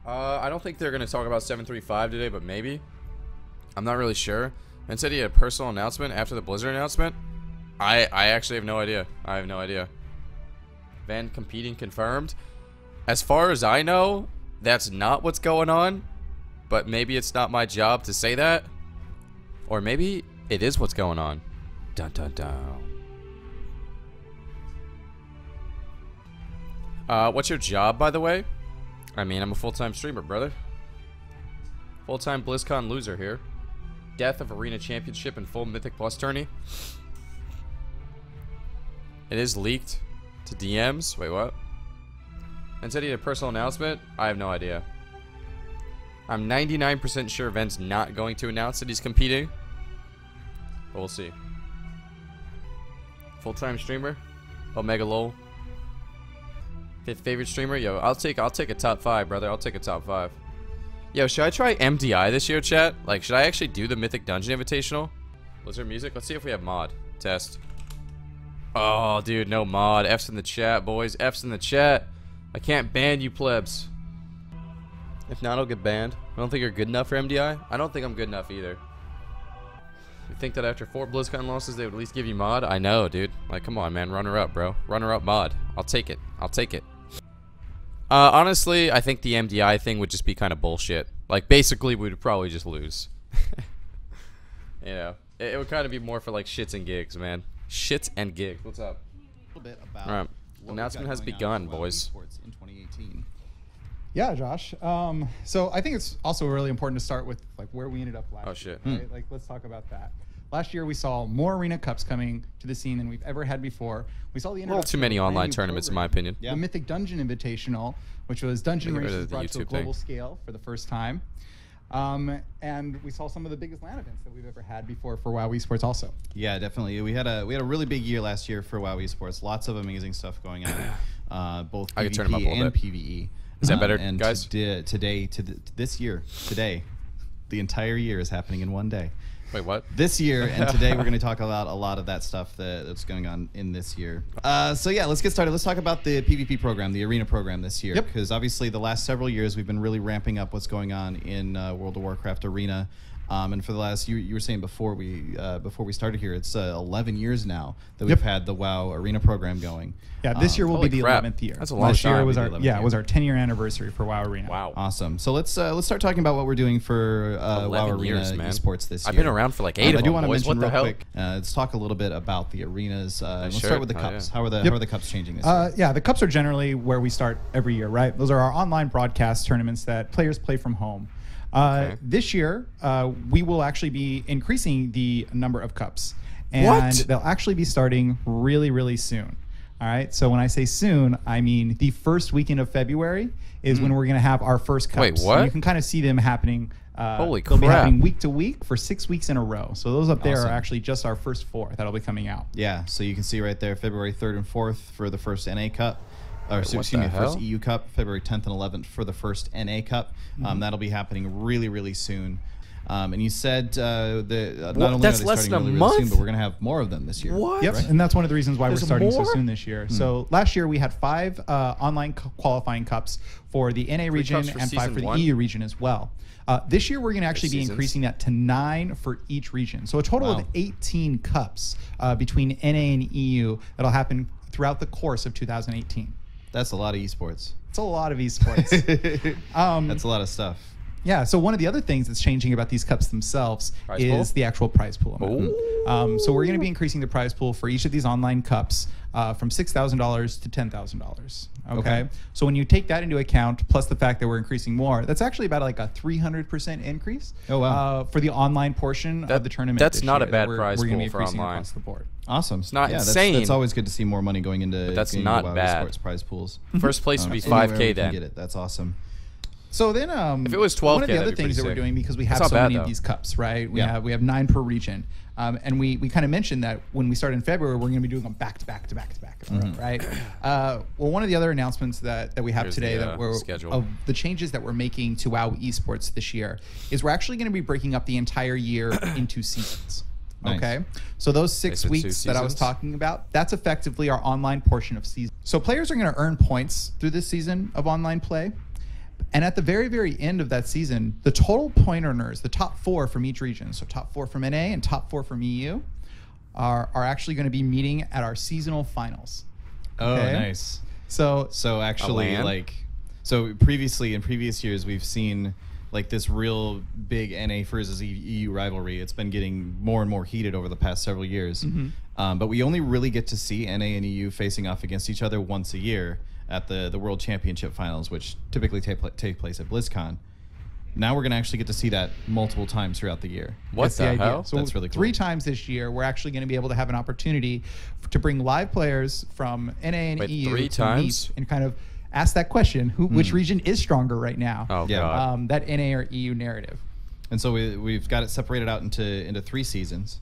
I don't think they're going to talk about 735 today, but maybe. I'm not really sure. And said he had a personal announcement after the Blizzard announcement. I actually have no idea. I have no idea. Van competing confirmed. As far as I know, that's not what's going on. But maybe it's not my job to say that. Or maybe it is what's going on. Dun dun dun. What's your job, by the way? I mean, I'm a full-time streamer, brother. Full-time BlizzCon loser here. Death of Arena Championship and full Mythic Plus tourney. It is leaked to DMs. Wait, what? And said he had a personal announcement? I have no idea. I'm 99% sure Ven's not going to announce that he's competing. But we'll see. Full-time streamer? Omega LOL. Fifth favorite streamer? Yo, I'll take a top 5, brother. I'll take a top 5. Yo, should I try MDI this year, chat? Like, should I actually do the Mythic Dungeon Invitational? Blizzard music? Let's see if we have mod. Test. Oh, dude, no mod. F's in the chat, boys. F's in the chat. I can't ban you plebs. If not, I'll get banned. I don't think you're good enough for MDI. I don't think I'm good enough either. You think that after 4 BlizzCon losses, they would at least give you mod? I know, dude. Like, come on, man. Runner up, bro. Runner up mod. I'll take it. I'll take it. Honestly, I think the MDI thing would just be kind of bullshit. Like, basically, we would probably just lose. You know, it would kind of be more for, like, shits and gigs, man. Shits and gigs. What's up? A little bit about all right. Announcement has begun, boys. Esports in 2018. Yeah, Josh. So I think it's also really important to start with like where we ended up last year. Right? Like, let's talk about that. Last year we saw more Arena Cups coming to the scene than we've ever had before. We saw the a little too many online tournaments, in my opinion. The Mythic Dungeon Invitational, which was dungeon races brought to a global scale for the first time. And we saw some of the biggest LAN events that we've ever had before for WoW Esports also. Yeah, definitely. We had a really big year last year for WoW Esports. Lots of amazing stuff going on, both PvP and PvE. Is that better, and guys? This year, the entire year is happening in one day. Wait, what? This year and today we're going to talk about a lot of that stuff that's going on in this year. So yeah, let's get started. Let's talk about the PvP program, the Arena program this year. Because obviously the last several years we've been really ramping up what's going on in World of Warcraft Arena. And for the last, you were saying before we started here, it's 11 years now that we've had the WoW Arena program going. Yeah, this year will be the 11th year. That's a long time. Year was our it was our 10-year anniversary for WoW Arena. Wow, awesome. So let's start talking about what we're doing for WoW Arena Esports this year. I've been around for like 8 of them. I do want to mention real quick. Let's talk a little bit about the arenas. Let's start with the cups. How are the cups changing this year? Yeah, the cups are generally where we start every year, right? Those are our online broadcast tournaments that players play from home. This year, we will actually be increasing the number of cups. And they'll actually be starting really, really soon. All right. So when I say soon, I mean the first weekend of February is when we're going to have our first cups. Wait, what? And you can kind of see them happening. Holy they'll crap. be happening week to week for 6 weeks in a row. So those up there are actually just our first 4 that'll be coming out. Yeah. So you can see right there, February 3rd and 4th for the first NA Cup. Or excuse me, first EU Cup, February 10th and 11th for the first NA Cup. That'll be happening really, really soon. And you said not only are they starting really, really soon, but we're going to have more of them this year. What? Yep, and that's one of the reasons why we're starting so soon this year. So last year we had 5 online qualifying cups for the NA region and 5 for the EU region as well. This year we're going to actually be increasing that to 9 for each region. So a total of 18 cups between NA and EU that'll happen throughout the course of 2018. That's a lot of esports. It's a lot of esports. That's a lot of stuff. Yeah, so one of the other things that's changing about these cups themselves is the actual prize pool amount. So we're going to be increasing the prize pool for each of these online cups from $6,000 to $10,000. Okay? So when you take that into account, plus the fact that we're increasing more, that's actually about like a 300% increase for the online portion of the tournament. That's not a bad prize pool for online. Across the board. Awesome. It's not insane. That's always good to see more money going into that's not bad. Esports prize pools. First place would be 5K then. Get it. That's awesome. So then, if it was 12K, one of the other things that we're doing, because we have so many of these cups, right? We have 9 per region, and we kind of mentioned that when we start in February, we're going to be doing them back to back to back to back, right? Well, one of the other announcements that we have today that we're of the changes that we're making to WoW Esports this year is we're actually going to be breaking up the entire year into seasons. Okay, so those 6 weeks that I was talking about, that's effectively our online portion of season. So players are going to earn points through this season of online play. And at the very, very end of that season, the total point earners, the top 4 from each region, so top 4 from NA and top 4 from EU, are actually going to be meeting at our seasonal finals. Okay? Oh, nice. So actually, like, so previously in previous years, we've seen like this real big NA versus EU rivalry. It's been getting more and more heated over the past several years. But we only really get to see NA and EU facing off against each other once a year at the World Championship Finals, which typically take place at BlizzCon. Now we're going to actually get to see that multiple times throughout the year. What the hell? So that's really cool. 3 times this year, we're actually going to be able to have an opportunity to bring live players from NA and EU 3 to times? meet and kind of ask that question: which region is stronger right now? Oh, God. That NA or EU narrative. And so we've got it separated out into 3 seasons.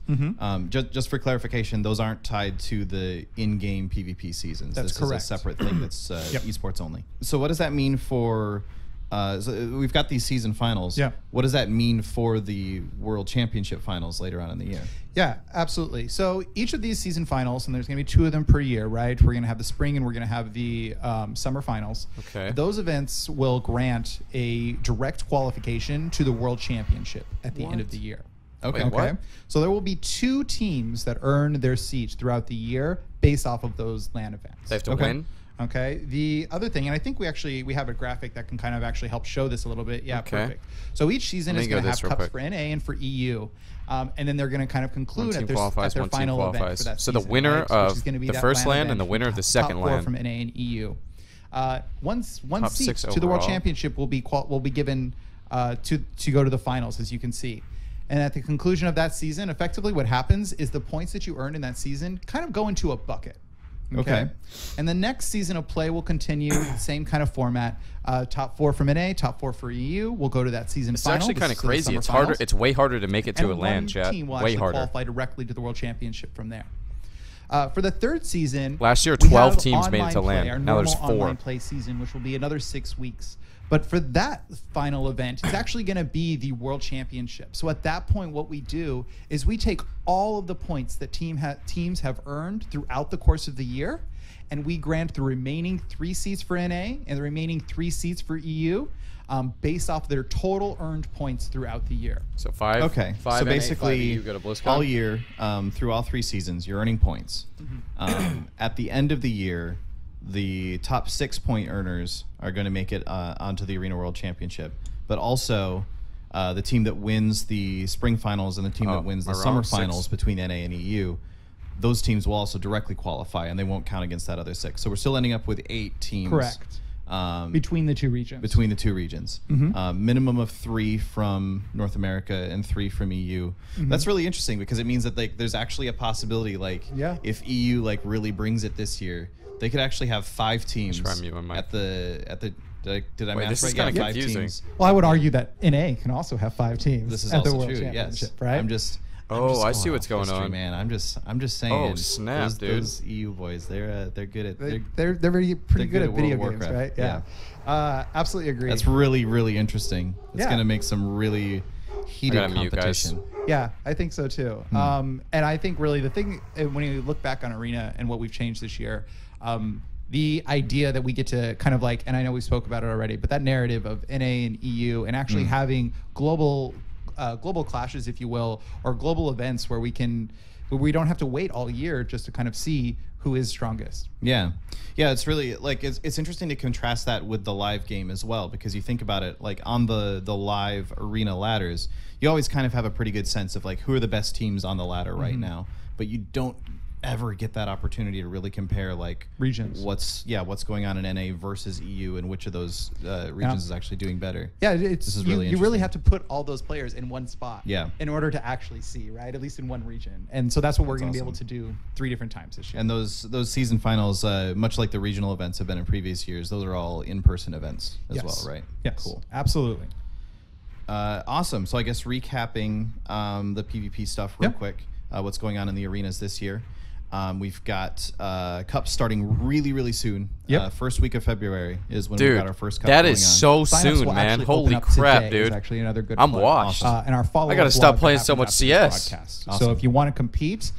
Just for clarification, those aren't tied to the in-game PvP seasons. That's this correct. Is a separate thing that's esports only. So what does that mean for... so we've got these season finals. Yeah. What does that mean for the World Championship finals later on in the year? Yeah, absolutely. So each of these season finals, and there's going to be 2 of them per year, right? We're going to have the spring and we're going to have the summer finals. Okay. Those events will grant a direct qualification to the World Championship at the end of the year. Okay. Wait, what? So there will be 2 teams that earn their seats throughout the year based off of those LAN events. They have to win? Okay. The other thing, and I think we have a graphic that can kind of actually help show this a little bit. Yeah, Okay. perfect. So each season Let is me go going to this have real cups quick. for NA and for EU. And then they're going to kind of conclude One at team qualifies, their one team final event qualifies. for that So season. the winner right? of Which is gonna be the that first LAN LAN and the event winner of for the top second 4 LAN. from NA and EU. One Top seat 6 to the World overall. Championship will be given to go to the finals, as you can see. And at the conclusion of that season, effectively what happens is the points that you earn in that season kind of go into a bucket. Okay. And the next season of play will continue the same kind of format. Top 4 from NA, top 4 for EU. We'll go to that season It's final. actually This kind is of the crazy. summer It's harder. finals. It's way harder to make it to And a LAN, one chat. team will Way actually harder. qualify directly to the World Championship from there. For the 3rd season, Last year, we 12 have teams made it online to LAN. play, our Now there's normal 4. online play season, which will be another 6 weeks. But for that final event, it's actually going to be the World Championship. So at that point, what we do is we take all of the points that teams have earned throughout the course of the year, and we grant the remaining 3 seats for NA and the remaining 3 seats for EU based off their total earned points throughout the year. So 5. Okay. 5 So NA, basically, 5 EU go to BlizzCon. all year, through all 3 seasons, you're earning points. At the end of the year, the top 6 point earners are going to make it onto the Arena World Championship. But also, the team that wins the spring finals and the team that wins the summer finals between NA and EU, those teams will also directly qualify, and they won't count against that other 6. So we're still ending up with 8 teams. Correct. Between the 2 regions. Between the 2 regions. Minimum of 3 from North America and 3 from EU. That's really interesting because it means that like there's actually a possibility if EU like really brings it this year, they could actually have 5 teams at the did I math this right? is kind of 5 confusing. teams. Well, I would argue that NA can also have 5 teams. This is at the also World true. Yes. Championship, right? I'm just I see going what's off going history, on. man. I'm just saying. Oh, snap, dude. Those EU boys, they're good at They're pretty good at video World of games, Warcraft. right? Yeah. Absolutely agree. That's really, really interesting. It's Yeah. going to make some really heated gotta mute, guys. competition. Yeah, I think so too. And I think really the thing when you look back on Arena and what we've changed this year, the idea that we get to kind of like, and I know we spoke about it already, but that narrative of NA and EU and actually having global clashes, if you will, or global events where we don't have to wait all year just to kind of see who is strongest. Yeah, it's really like it's interesting to contrast that with the live game as well, because you think about it like on the live Arena ladders, you always kind of have a pretty good sense of like who are the best teams on the ladder right now, but you don't ever get that opportunity to really compare like regions. What's going on in NA versus EU and which of those regions is actually doing better. Yeah, this is really you really have to put all those players in one spot. Yeah. In order to actually see, right? At least in one region. And so that's what we're going to be able awesome. to do 3 different times this year. And those season finals, much like the regional events have been in previous years, those are all in-person events as well, right? Yes. Cool. Absolutely. Awesome. So I guess recapping the PvP stuff real quick, what's going on in the arenas this year. We've got cups starting really, really soon. First week of February is when we got our first cup. That is going on. so Signups soon, will man. actually Holy open up crap, today, is dude. actually another good I'm plug. washed. And our follow-up I gotta stop blog playing that so happens much after this CS. broadcast. Awesome. So if you want to compete,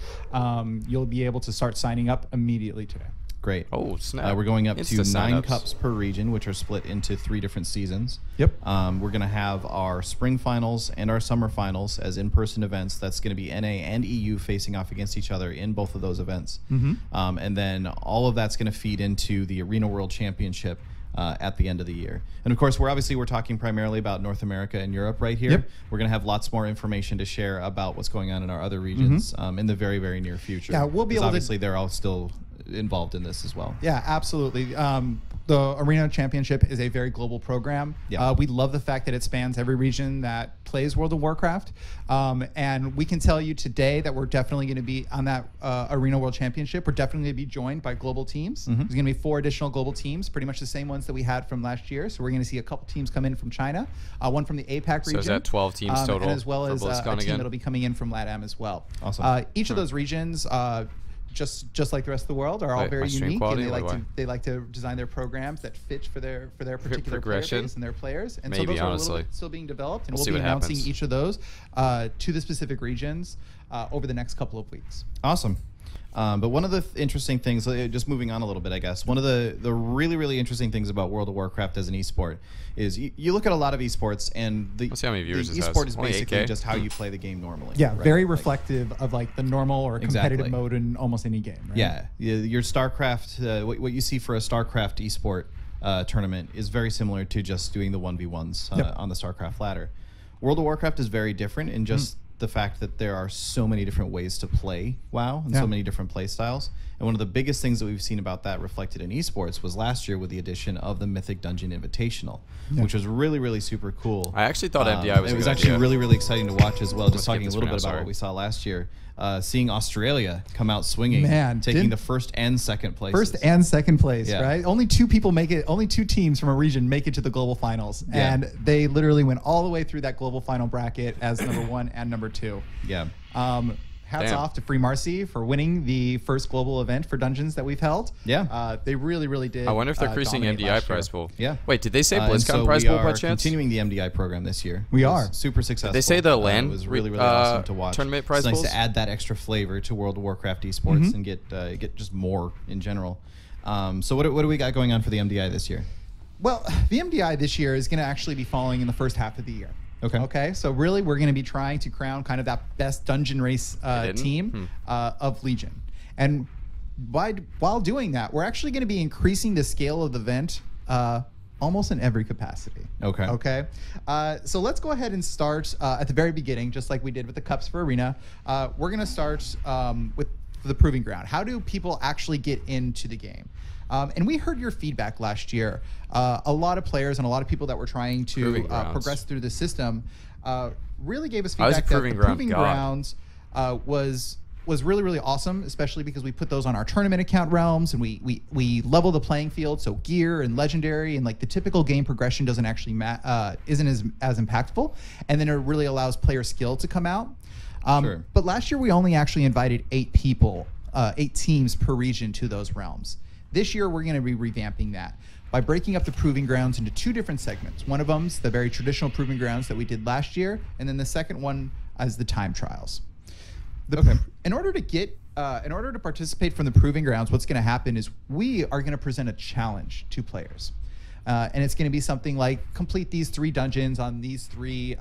you'll be able to start signing up immediately today. great. Oh, snap. We're going up to 9 signups. cups per region, which are split into 3 different seasons. Yep. We're going to have our spring finals and our summer finals as in-person events. That's going to be NA and EU facing off against each other in both of those events. And then all of that's going to feed into the Arena World Championship at the end of the year. And of course, we're talking primarily about North America and Europe right here. Yep. We're going to have lots more information to share about what's going on in our other regions in the very, very near future. Yeah, we'll be able to. Obviously, they're all still involved in this as well. Yeah, absolutely. The Arena Championship is a very global program. Yeah. We love the fact that it spans every region that plays World of Warcraft. And we can tell you today that we're definitely going to be on that Arena World Championship. We're definitely going to be joined by global teams. There's going to be 4 additional global teams, pretty much the same ones that we had from last year. So we're going to see a couple teams come in from China, one from the APAC region. So is that 12 teams total? And as well as a team again? that'll be coming in from LATAM as well. Awesome. Each of those regions, just like the rest of the world, are all Wait, very my stream unique, quality? and they like to design their programs that fit for their particular player progression? base and their players. And Maybe, so those are a honestly. little bit still being developed, and We'll see we'll be what announcing happens. each of those to the specific regions over the next couple of weeks. Awesome. But one of the interesting things, just moving on a little bit, I guess, one of the really, really interesting things about World of Warcraft as an esport is you look at a lot of esports, and the Let's see how many viewers this has. esport is Only basically 8K? just how you play the game normally. Yeah, right? very Like, reflective of like the normal or competitive Exactly. mode in almost any game. Right? Yeah, your StarCraft, what you see for a StarCraft esport tournament is very similar to just doing the 1v1s on the StarCraft ladder. World of Warcraft is very different in just the fact that there are so many different ways to play WoW and so many different play styles. And one of the biggest things that we've seen about that reflected in esports was last year with the addition of the Mythic Dungeon Invitational, which was really, really super cool. I actually thought MDI was It was a good actually idea. really, really exciting to watch as well. Just Let's get talking a this little one bit out, about sorry. what we saw last year. Seeing Australia come out swinging, Man, taking the first and second places. First and second place, Yeah. right? Only 2 people make it. Only 2 teams from a region make it to the global finals, Yeah. and they literally went all the way through that global final bracket as number 1 and number 2. Yeah. Hats Damn. off to Free Marcy for winning the first global event for Dungeons that we've held. Yeah. They really, really did. I wonder if they're increasing dominate MDI last year. prize pool. Yeah. Wait, did they say And BlizzCon so prize we pool by are chance? continuing the MDI program this year. We It are. was super successful. They say the It LAN was really, really awesome to watch. tournament prize It's nice pools? to add that extra flavor to World of Warcraft esports and get just more in general. So what do we got going on for the MDI this year? Well, the MDI this year is going to actually be falling in the first half of the year. Okay. Okay. So really, we're going to be trying to crown kind of that best dungeon race didn't? team of Legion, and while doing that, we're actually going to be increasing the scale of the event almost in every capacity. Okay. Okay. So let's go ahead and start at the very beginning, just like we did with the Cups for Arena. We're going to start with the Proving Ground. How do people actually get into the game? And we heard your feedback last year. A lot of players and a lot of people that were trying to Proving Grounds. progress through the system really gave us I was a feedback that Proving the Ground Proving god. Grounds was really, really awesome, especially because we put those on our tournament account realms and we level the playing field, so gear and legendary and like the typical game progression doesn't actually isn't as impactful, and then it really allows player skill to come out. Sure. But last year we only actually invited 8 people, 8 teams per region to those realms. This year we're going to be revamping that by breaking up the Proving Grounds into 2 different segments. One of them's the very traditional Proving Grounds that we did last year, and then the second one as the time trials. In order to participate from the Proving Grounds, what's going to happen is we are going to present a challenge to players, and it's going to be something like complete these 3 dungeons on these three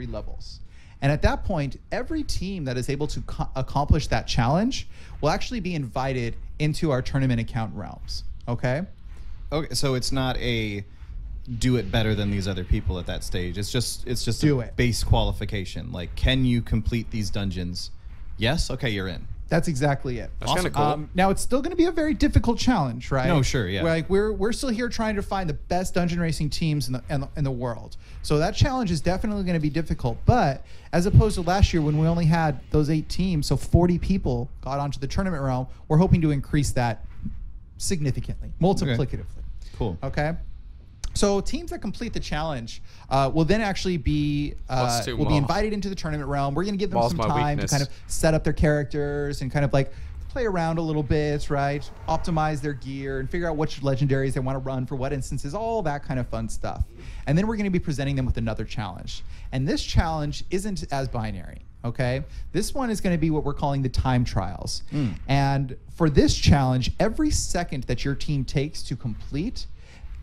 levels. And at that point, every team that is able to accomplish that challenge will actually be invited into our tournament account realms. Okay. Okay. So it's not a do it better than these other people at that stage. It's just Do a it. base qualification. Like, can you complete these dungeons? Yes. Okay, you're in. That's exactly it. That's kind of cool. Now it's still going to be a very difficult challenge, right? No, sure, yeah. Like we're still here trying to find the best dungeon racing teams in the world. So that challenge is definitely going to be difficult. But as opposed to last year when we only had those 8 teams, so 40 people got onto the tournament realm, we're hoping to increase that significantly, multiplicatively. Cool. Okay. So teams that complete the challenge will then actually be +2 will be Maul. invited into the tournament realm. We're going to give them Maul's some my time weakness. to kind of set up their characters and kind of like play around a little bit, right? Optimize their gear and figure out which legendaries they want to run for what instances, all that kind of fun stuff. And then we're going to be presenting them with another challenge. And this challenge isn't as binary. Okay, this one is going to be what we're calling the time trials. And for this challenge, every second that your team takes to complete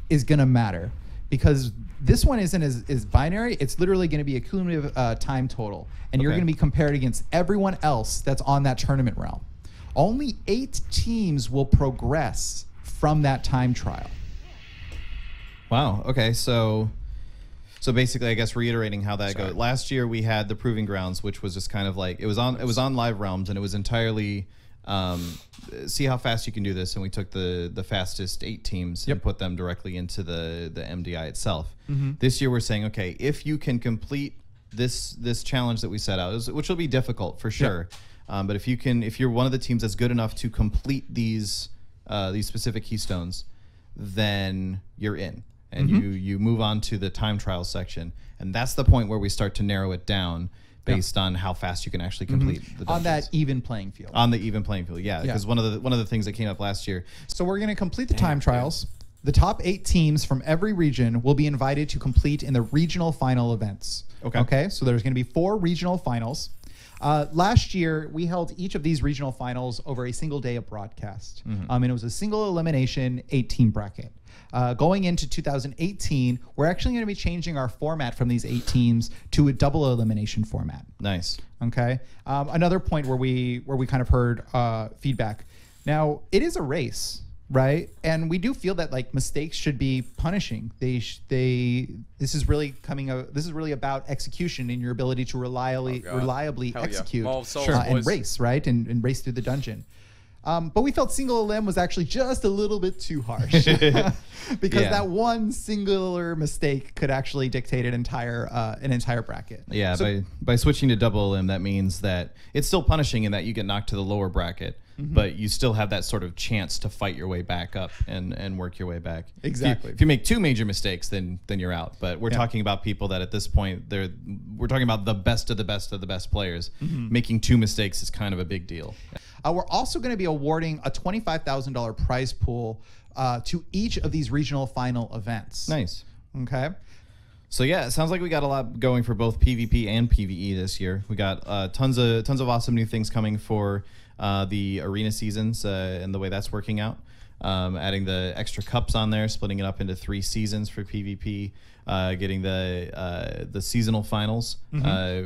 is going to matter, because this one isn't as binary. It's literally going to be a cumulative time total, and you're going to be compared against everyone else that's on that tournament realm. Only 8 teams will progress from that time trial. Wow. Okay. So basically, I guess reiterating how that goes. Last year we had the Proving Grounds, which was just kind of like it was on Live Realms, and it was entirely see how fast you can do this. And we took the fastest 8 teams and put them directly into the MDI itself. This year we're saying, okay, if you can complete this challenge that we set out, which will be difficult for sure, but if you're one of the teams that's good enough to complete these specific keystones, then you're in. And you move on to the time trial section, and that's the point where we start to narrow it down based on how fast you can actually complete the dungeons. On that even playing field. On the even playing field, yeah. Because one of the things that came up last year. So we're going to complete the time trials. The top 8 teams from every region will be invited to complete in the regional final events. Okay. So there's going to be 4 regional finals. Last year, we held each of these regional finals over a single day of broadcast. And it was a single elimination 8-team bracket. Going into 2018, we're actually going to be changing our format from these 8 teams to a double elimination format. Nice. Okay. Another point where we kind of heard feedback. Now, it is a race, right? And we do feel that like mistakes should be punishing. This is really about execution and your ability to reliably execute and race, right? And race through the dungeon. But we felt single elim was actually just a little bit too harsh because that one singular mistake could actually dictate an entire bracket. Yeah, so, by switching to double elim, that means that it's still punishing in that you get knocked to the lower bracket, but you still have that sort of chance to fight your way back up and work your way back. Exactly. If you make 2 major mistakes, then you're out. But we're talking about people that at this point we're talking about the best of the best of the best players. Making 2 mistakes is kind of a big deal. We're also going to be awarding a $25,000 prize pool to each of these regional final events. Nice. Okay. So yeah, it sounds like we got a lot going for both PvP and PvE this year. We got tons of awesome new things coming for the arena seasons and the way that's working out. Adding the extra cups on there, splitting it up into 3 seasons for PvP. Getting the seasonal finals,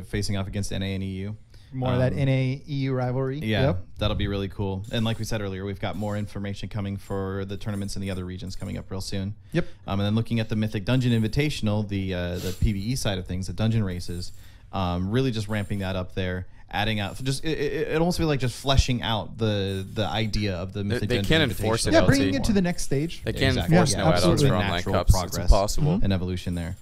facing off against NA and EU. More of that NA-EU rivalry. Yeah, that'll be really cool. And like we said earlier, we've got more information coming for the tournaments in the other regions coming up real soon. Yep. And then looking at the Mythic Dungeon Invitational, the PvE side of things, the dungeon races, really just ramping that up there, adding out just it almost feels like just fleshing out the idea of the Mythic Dungeon. They can't enforce it. Yeah, bringing it to the next stage. They can't enforce no add-ons for online cups. Progress, it's impossible. And evolution there.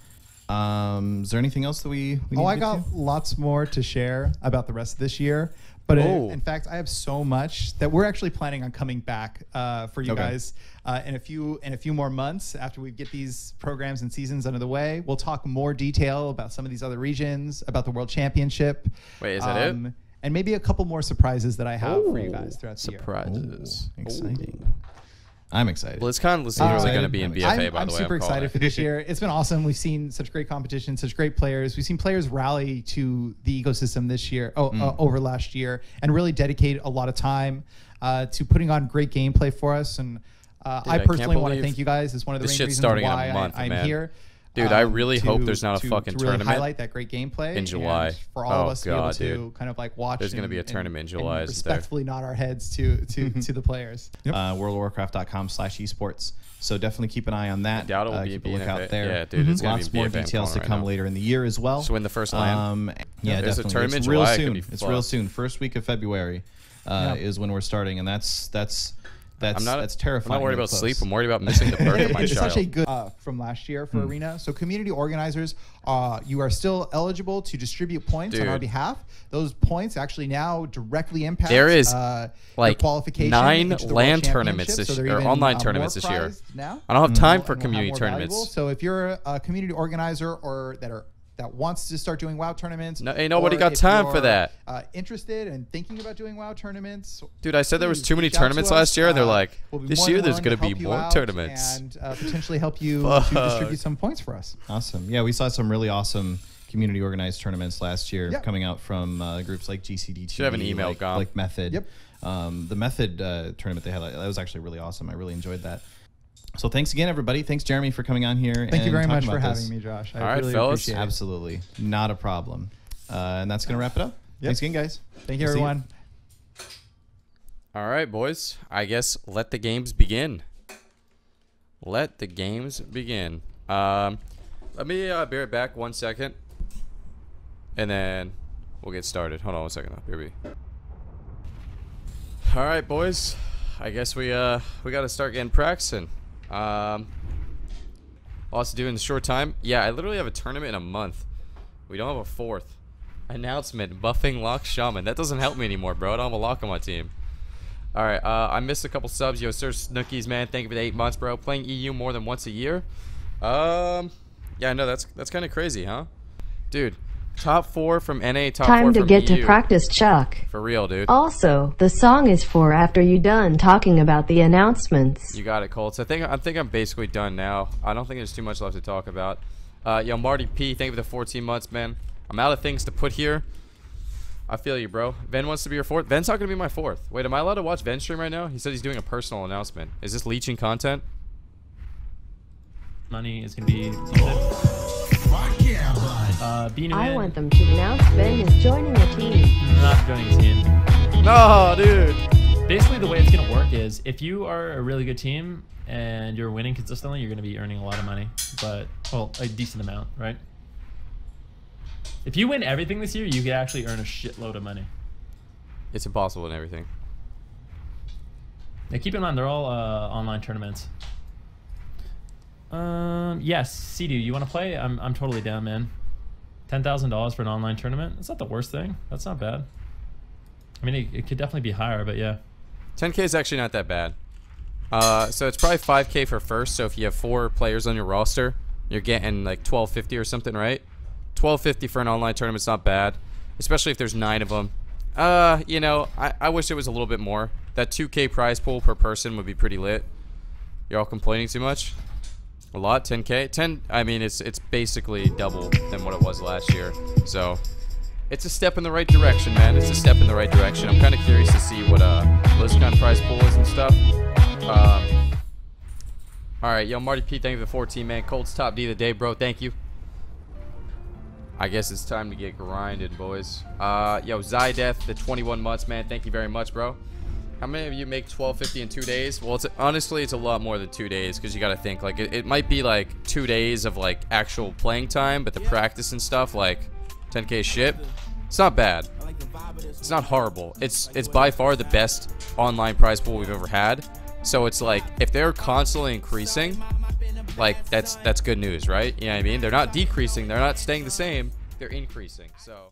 Is there anything else that we need I got lots more to share about the rest of this year. But in fact, I have so much that we're actually planning on coming back for you guys in a few more months after we get these programs and seasons under the way. We'll talk more detail about some of these other regions, about the World Championship. Wait, is that it? And maybe a couple more surprises that I have for you guys throughout the year. Surprises. Exciting. I'm excited. BlizzCon is literally going to be in BFA, by the way. I'm super excited for this year. It's been awesome. We've seen such great competition, such great players. We've seen players rally to the ecosystem this year, over last year, and really dedicate a lot of time to putting on great gameplay for us. And I personally want to thank you guys. It's one of the main reasons why I'm here. Dude, I really hope there's not a fucking to really tournament. Highlight that great gameplay in July. And for all of us to be able to kind of like watch. There's going to be a tournament in July. And respectfully nod our heads to the players. WorldOfWarcraft.com/esports. So definitely keep an eye on that. I doubt it will be keep a lookout there. Yeah, dude, it's lots more details to come later in the year as well. Just win the first LAN. Yeah, there's definitely. a tournament it's in real July. soon. It's real soon. First week of February is when we're starting, and that's terrifying. I'm not worried about sleep. I'm worried about missing the birth of my It's child. such a good from last year for Arena. So community organizers, you are still eligible to distribute points on our behalf. Those points actually now directly impact. There is like qualification 9 LAN tournaments this year, or online tournaments this year. Now. I don't have time for community tournaments. Valuable. So if you're a community organizer or that wants to start doing WoW tournaments. No, ain't nobody got time for that. Interested and thinking about doing WoW tournaments. Dude, I said there was too many tournaments last year. They're like, this year there's going to be more tournaments. And potentially help you to distribute some points for us. Awesome. Yeah, we saw some really awesome community organized tournaments last year, coming out from groups like GCD. Should have an email, like Method. Yep. The Method tournament they had, that was actually really awesome. I really enjoyed that. So thanks again, everybody. Thanks, Jeremy, for coming on here. Thank you very much for having me, Josh. I really appreciate it. Absolutely. Not a problem. And that's going to wrap it up. Thanks again, guys. Thank you, everyone. All right, boys. I guess let the games begin. Let the games begin. Let me be right back 1 second. And then we'll get started. Hold on 1 second. BRB. All right, boys. I guess we got to start getting practicing. Lots to do in a short time. Yeah, I literally have a tournament in a month. We don't have a fourth. Announcement, buffing Lock Shaman. That doesn't help me anymore, bro. I don't have a Lock on my team. Alright, I missed a couple subs. Yo, Sir Snookies, man. Thank you for the 8 months, bro. Playing EU more than once a year. Yeah, no, that's kind of crazy, huh? Dude, top 4 from NA, top 4 from EU. Time to get to practice, Chuck. For real, dude. Also, the song is for after you done talking about the announcements. You got it, Colts. I think I'm basically done now. I don't think there's too much left to talk about. Yo, Marty P, thank you for the 14 months, man. I'm out of things to put here. I feel you, bro. Ven wants to be your 4th. Ven's not going to be my 4th. Wait, am I allowed to watch Ven stream right now? He said he's doing a personal announcement. Is this leeching content? Money is going to be I want them to announce Ven is joining the team. Not joining the team. No, dude. Basically, the way it's going to work is if you are a really good team and you're winning consistently, you're going to be earning a lot of money. But, well, a decent amount, right? If you win everything this year, you could actually earn a shitload of money. It's impossible in everything. Now, keep in mind, they're all online tournaments. Yes, Cdew, you want to play? I'm totally down, man. $10,000 for an online tournament? That's not the worst thing. That's not bad. I mean, it could definitely be higher, but yeah. 10K is actually not that bad. So it's probably 5K for first. So if you have 4 players on your roster, you're getting like $12.50 or something, right? $12.50 for an online tournament's not bad, especially if there's 9 of them. You know, I wish it was a little bit more. That 2K prize pool per person would be pretty lit. You're all complaining too much? A lot? 10K? 10, I mean, it's basically double than what it was last year. So, it's a step in the right direction, man. It's a step in the right direction. I'm kind of curious to see what BlizzCon prize pool is and stuff. Alright, yo, Marty P, thank you for the 14, man. Colts top D of the day, bro. Thank you. I guess it's time to get grinded, boys. Yo, Zydeth, the 21 months, man. Thank you very much, bro. How many of you make $12.50 in 2 days? Well, honestly, it's a lot more than 2 days because you got to think, like, it might be, like, 2 days of, like, actual playing time, but the practice and stuff, like, 10K shit, it's not bad. It's not horrible. It's by far the best online prize pool we've ever had. So it's like, if they're constantly increasing, like, that's good news, right? You know what I mean? They're not decreasing. They're not staying the same. They're increasing, so...